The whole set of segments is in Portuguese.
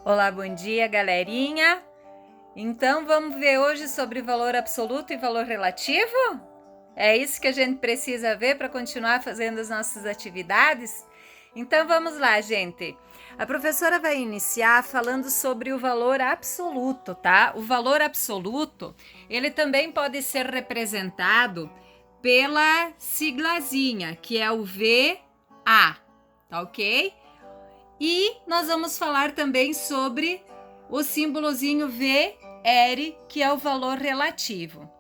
Olá, bom dia, galerinha. Então, vamos ver hoje sobre valor absoluto e valor relativo? É isso que a gente precisa ver para continuar fazendo as nossas atividades? Então, vamos lá, gente. A professora vai iniciar falando sobre o valor absoluto, tá? O valor absoluto, ele também pode ser representado pela siglazinha, que é o VA, tá ok? E nós vamos falar também sobre o símbolozinho VR, que é o valor relativo.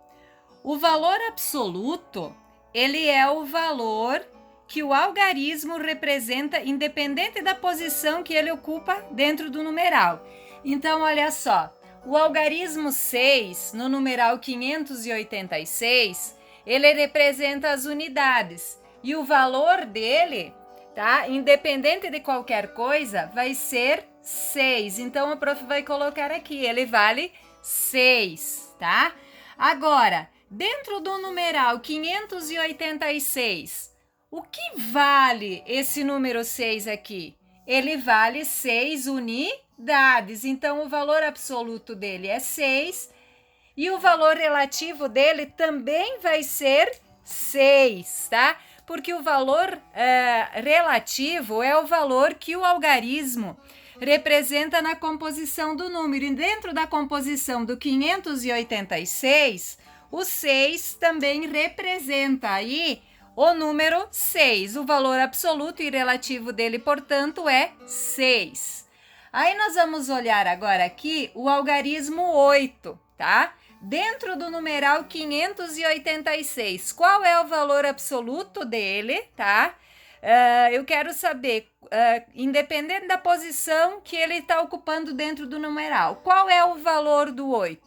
O valor absoluto, ele é o valor que o algarismo representa independente da posição que ele ocupa dentro do numeral. Então, olha só, o algarismo 6, no numeral 586, ele representa as unidades e o valor dele, tá? Independente de qualquer coisa, vai ser 6. Então, a prof vai colocar aqui, ele vale 6, tá? Agora, dentro do numeral 586, o que vale esse número 6 aqui? Ele vale 6 unidades. Então, o valor absoluto dele é 6 e o valor relativo dele também vai ser 6, tá? Porque o valor relativo é o valor que o algarismo representa na composição do número. E dentro da composição do 586, o 6 também representa aí o número 6. O valor absoluto e relativo dele, portanto, é 6. Aí nós vamos olhar agora aqui o algarismo 8, tá? Dentro do numeral 586, qual é o valor absoluto dele, tá? Eu quero saber, independente da posição que ele está ocupando dentro do numeral, qual é o valor do 8,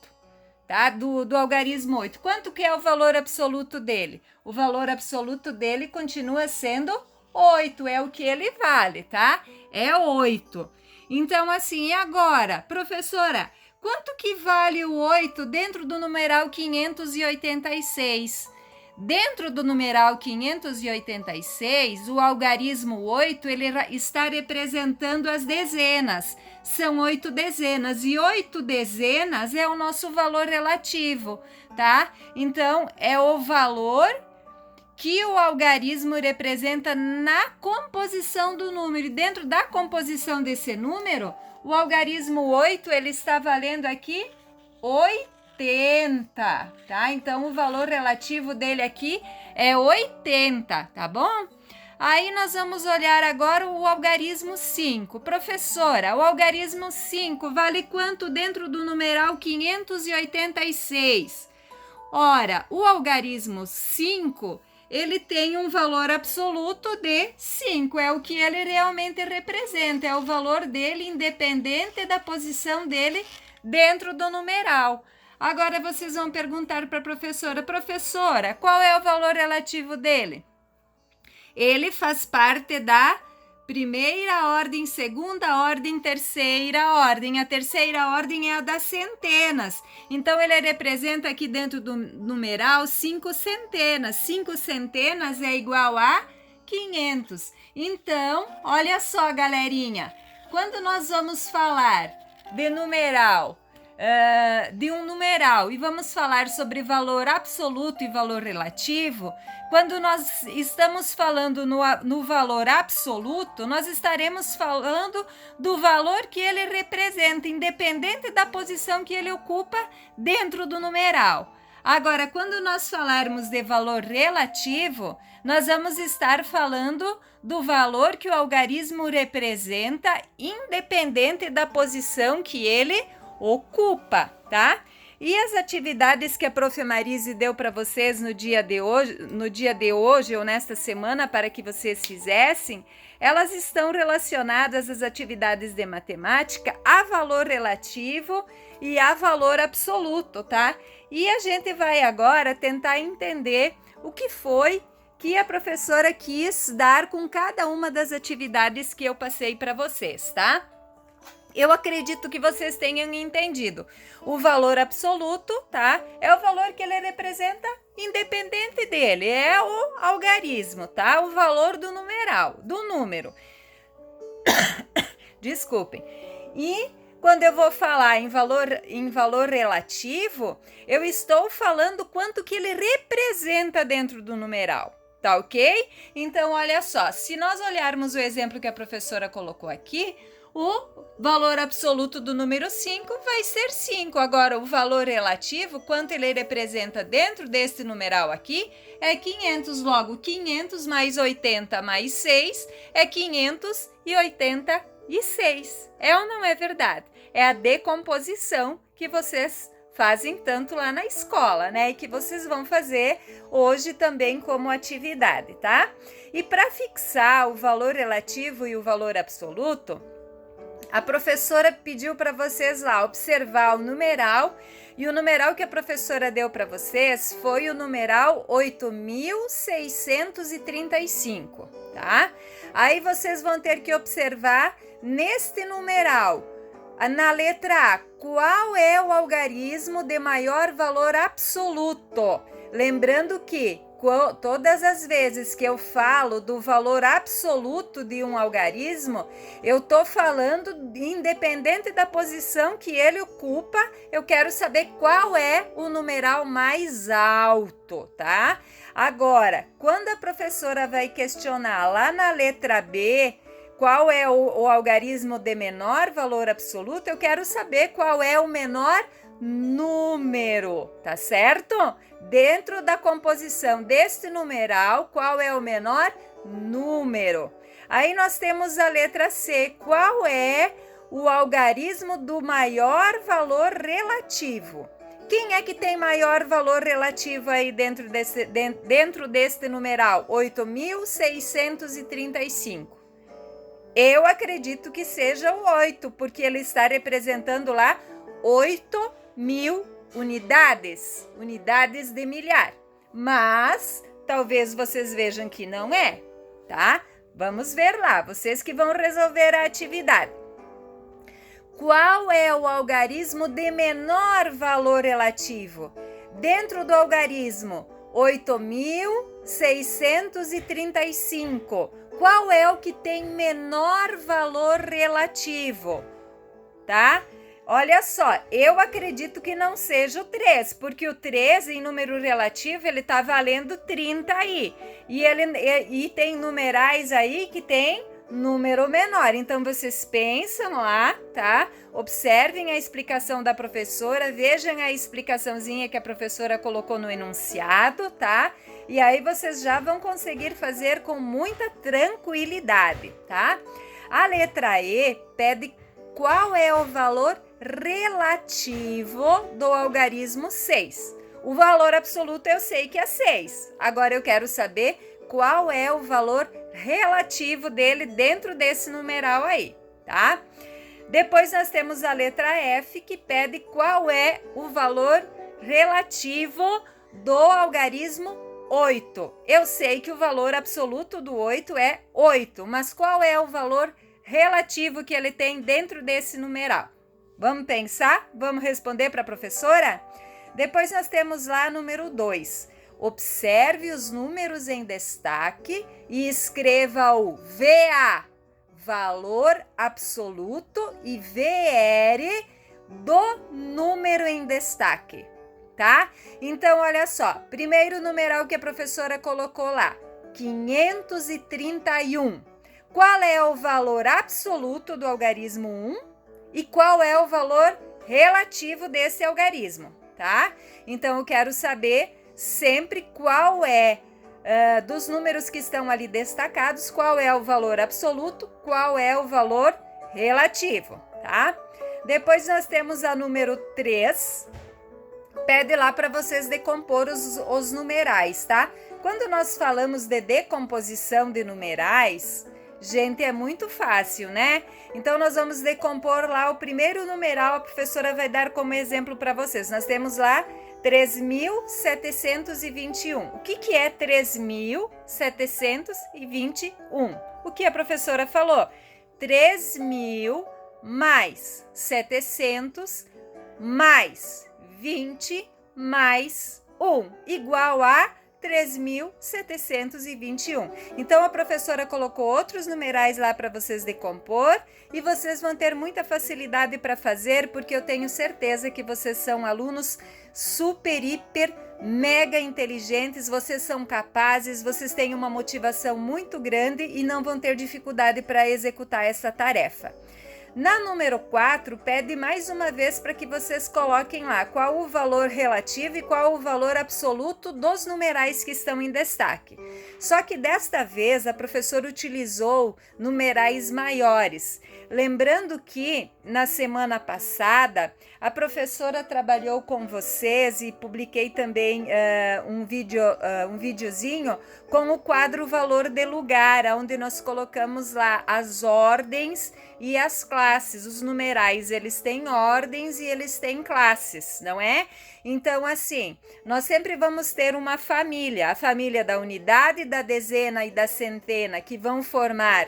tá? Do algarismo 8. Quanto que é o valor absoluto dele? O valor absoluto dele continua sendo 8, é o que ele vale, tá? É 8. Então, assim, e agora, professora, quanto que vale o 8 dentro do numeral 586? Dentro do numeral 586, o algarismo 8 ele está representando as dezenas. São 8 dezenas e 8 dezenas é o nosso valor relativo, tá? Então, é o valor que o algarismo representa na composição do número. E dentro da composição desse número, o algarismo 8, ele está valendo aqui 80, tá? Então, o valor relativo dele aqui é 80, tá bom? Aí nós vamos olhar agora o algarismo 5. Professora, o algarismo 5 vale quanto dentro do numeral 586? Ora, o algarismo 5, ele tem um valor absoluto de 5, é o que ele realmente representa, é o valor dele independente da posição dele dentro do numeral. Agora vocês vão perguntar para a professora, professora, qual é o valor relativo dele? Ele faz parte da primeira ordem, segunda ordem, terceira ordem. A terceira ordem é a das centenas. Então, ele representa aqui dentro do numeral 5 centenas. 5 centenas é igual a 500. Então, olha só, galerinha. Quando nós vamos falar de numeral, de um numeral e vamos falar sobre valor absoluto e valor relativo, quando nós estamos falando no valor absoluto, nós estaremos falando do valor que ele representa, independente da posição que ele ocupa dentro do numeral. Agora, quando nós falarmos de valor relativo, nós vamos estar falando do valor que o algarismo representa, independente da posição que ele ocupa, tá? E as atividades que a Prof. Marise deu para vocês no dia de hoje ou nesta semana para que vocês fizessem, elas estão relacionadas às atividades de matemática a valor relativo e a valor absoluto, tá? E a gente vai agora tentar entender o que foi que a professora quis dar com cada uma das atividades que eu passei para vocês, tá? Eu acredito que vocês tenham entendido. O valor absoluto, tá? É o valor que ele representa independente dele. É o algarismo, tá? O valor do numeral, do número. Desculpem. E Quando eu vou falar em valor relativo, eu estou falando quanto que ele representa dentro do numeral. Tá ok? Então, olha só, se nós olharmos o exemplo que a professora colocou aqui, o valor absoluto do número 5 vai ser 5. Agora, o valor relativo, quanto ele representa dentro deste numeral aqui, é 500. Logo, 500 mais 80 mais 6 é 586. É ou não é verdade? É a decomposição que vocês fazem tanto lá na escola, né? E que vocês vão fazer hoje também como atividade, tá? E para fixar o valor relativo e o valor absoluto, a professora pediu para vocês lá observar o numeral, e o numeral que a professora deu para vocês foi o numeral 8635, tá? Aí vocês vão ter que observar neste numeral, na letra A, qual é o algarismo de maior valor absoluto? Lembrando que todas as vezes que eu falo do valor absoluto de um algarismo, eu estou falando, independente da posição que ele ocupa, eu quero saber qual é o numeral mais alto, tá? Agora, quando a professora vai questionar lá na letra B, qual é o algarismo de menor valor absoluto, eu quero saber qual é o menor número, tá certo? Dentro da composição deste numeral, qual é o menor número? Aí nós temos a letra C. Qual é o algarismo do maior valor relativo? Quem é que tem maior valor relativo aí dentro deste numeral? 8635. Eu acredito que seja o 8, porque ele está representando lá 8.000 unidades de milhar. Mas talvez vocês vejam que não é, tá? Vamos ver lá, vocês que vão resolver a atividade. Qual é o algarismo de menor valor relativo? Dentro do algarismo 8635, qual é o que tem menor valor relativo? Tá? Olha só, eu acredito que não seja o 3, porque o 3 em número relativo ele tá valendo 30 aí. E tem numerais aí que tem número menor. Então vocês pensam lá, tá? Observem a explicação da professora, vejam a explicaçãozinha que a professora colocou no enunciado, tá? E aí vocês já vão conseguir fazer com muita tranquilidade, tá? A letra E pede qual é o valor relativo do algarismo 6. O valor absoluto eu sei que é 6. Agora eu quero saber qual é o valor relativo dele dentro desse numeral aí, tá? Depois nós temos a letra F, que pede qual é o valor relativo do algarismo 8. Eu sei que o valor absoluto do 8 é 8, mas qual é o valor relativo que ele tem dentro desse numeral? Vamos pensar? Vamos responder para a professora? Depois nós temos lá número 2. Observe os números em destaque e escreva o VA, valor absoluto, e VR do número em destaque. Tá? Então, olha só, primeiro numeral que a professora colocou lá, 531. Qual é o valor absoluto do algarismo 1 e qual é o valor relativo desse algarismo, tá? Então, eu quero saber sempre qual é, dos números que estão ali destacados, qual é o valor absoluto, qual é o valor relativo, tá? Depois nós temos a número 3, pede lá para vocês decompor os numerais, tá? Quando nós falamos de decomposição de numerais, gente, é muito fácil, né? Então, nós vamos decompor lá o primeiro numeral, a professora vai dar como exemplo para vocês. Nós temos lá 3.721. O que é 3.721? O que a professora falou? 3.000 mais 700 mais 20 mais 1 igual a 3.721. Então, a professora colocou outros numerais lá para vocês decompor e vocês vão ter muita facilidade para fazer, porque eu tenho certeza que vocês são alunos super, hiper, mega inteligentes, vocês são capazes, vocês têm uma motivação muito grande e não vão ter dificuldade para executar essa tarefa. Na número 4, pede mais uma vez para que vocês coloquem lá qual o valor relativo e qual o valor absoluto dos numerais que estão em destaque. Só que desta vez a professora utilizou numerais maiores. Lembrando que na semana passada a professora trabalhou com vocês e publiquei também um videozinho com o quadro Valor de Lugar, onde nós colocamos lá as ordens e as classes. Os numerais, eles têm ordens e eles têm classes, não é? Então, assim, nós sempre vamos ter uma família, a família da unidade, da dezena e da centena, que vão formar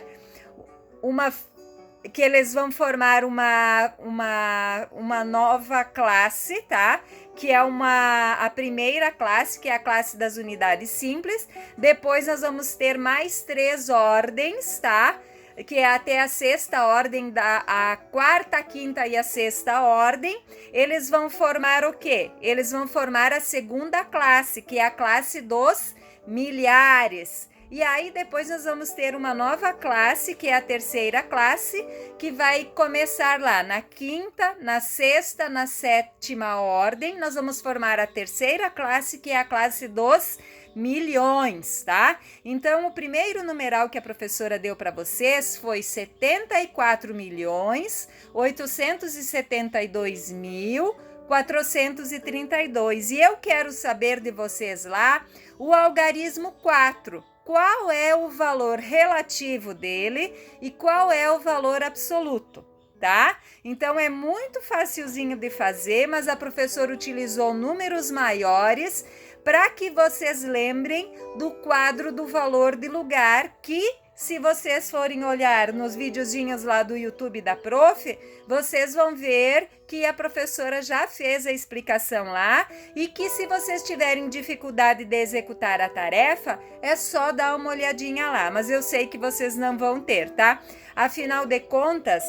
uma nova classe, tá? Que é a primeira classe, que é a classe das unidades simples. Depois nós vamos ter mais 3 ordens, tá? Que é até a sexta ordem, a quarta, a quinta e a sexta ordem. Eles vão formar o quê? Eles vão formar a segunda classe, que é a classe dos milhares. E aí depois nós vamos ter uma nova classe, que é a terceira classe, que vai começar lá na quinta, na sexta, na sétima ordem. Nós vamos formar a terceira classe, que é a classe dos milhões, tá? Então, o primeiro numeral que a professora deu para vocês foi 74.872.432. E eu quero saber de vocês lá o algarismo 4. Qual é o valor relativo dele e qual é o valor absoluto, tá? Então, é muito facilzinho de fazer, mas a professora utilizou números maiores para que vocês lembrem do quadro do valor de lugar, que se vocês forem olhar nos videozinhos lá do YouTube da prof, vocês vão ver que a professora já fez a explicação lá e que se vocês tiverem dificuldade de executar a tarefa, é só dar uma olhadinha lá, mas eu sei que vocês não vão ter, tá? Afinal de contas,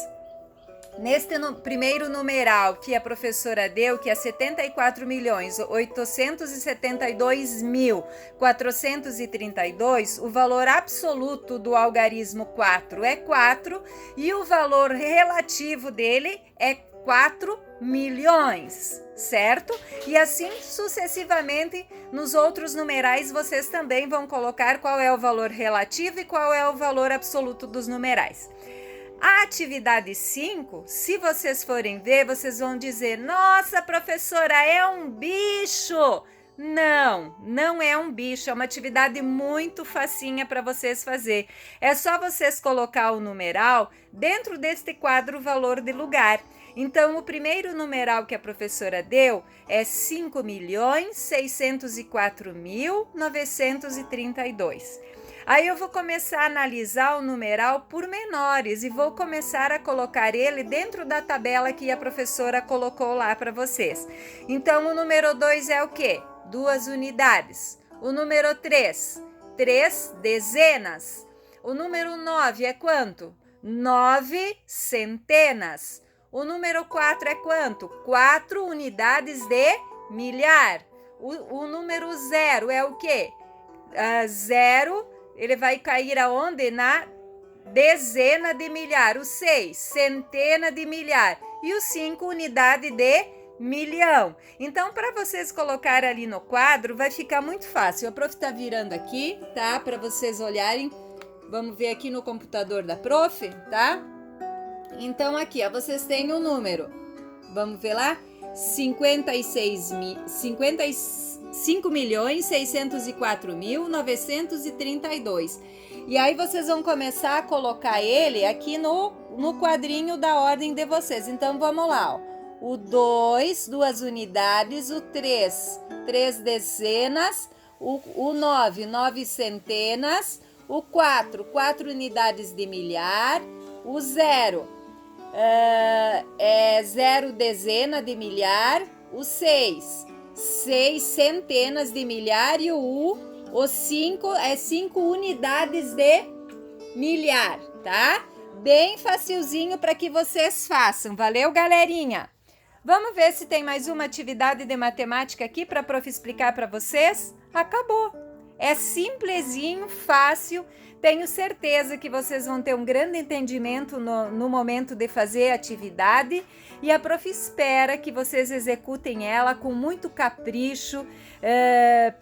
neste primeiro numeral que a professora deu, que é 74.872.432, o valor absoluto do algarismo 4 é 4 e o valor relativo dele é 4 milhões, certo? E assim sucessivamente nos outros numerais vocês também vão colocar qual é o valor relativo e qual é o valor absoluto dos numerais. A atividade 5, se vocês forem ver, vocês vão dizer: nossa, professora, é um bicho! Não, não é um bicho, é uma atividade muito facinha para vocês fazer. É só vocês colocar o numeral dentro deste quadro valor de lugar. Então, o primeiro numeral que a professora deu é 5.604.932. Aí eu vou começar a analisar o numeral por menores e vou começar a colocar ele dentro da tabela que a professora colocou lá para vocês. Então, o número 2 é o quê? 2 unidades. O número 3, 3 dezenas. O número 9 é quanto? 9 centenas. O número 4 é quanto? 4 unidades de milhar. O número 0 é o quê? 0, ele vai cair aonde? Na dezena de milhar. O 6, centena de milhar. E o 5, unidade de milhão. Então, para vocês colocarem ali no quadro, vai ficar muito fácil. A prof tá virando aqui, tá? Para vocês olharem. Vamos ver aqui no computador da prof, tá? Então, aqui, ó, vocês têm o número. Vamos ver lá? 5.604.932. E aí vocês vão começar a colocar ele aqui no quadrinho da ordem de vocês. Então, vamos lá, ó. O 2, 2 unidades. O 3, 3 dezenas. O 9, 9 centenas. O 4, 4 unidades de milhar. O 0 é 0 dezena de milhar. O 6, 6 centenas de milhar. E o U Os 5 é 5 unidades de milhar, tá? Bem facilzinho para que vocês façam. Valeu, galerinha? Vamos ver se tem mais uma atividade de matemática aqui para a prof explicar para vocês? Acabou. É simplesinho, fácil. Tenho certeza que vocês vão ter um grande entendimento no momento de fazer a atividade e a prof espera que vocês executem ela com muito capricho,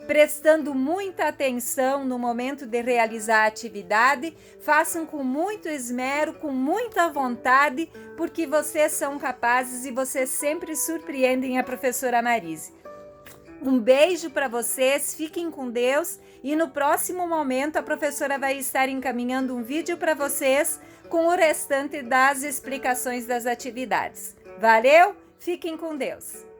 prestando muita atenção no momento de realizar a atividade. Façam com muito esmero, com muita vontade, porque vocês são capazes e vocês sempre surpreendem a professora Marise. Um beijo para vocês, fiquem com Deus e no próximo momento a professora vai estar encaminhando um vídeo para vocês com o restante das explicações das atividades. Valeu? Fiquem com Deus!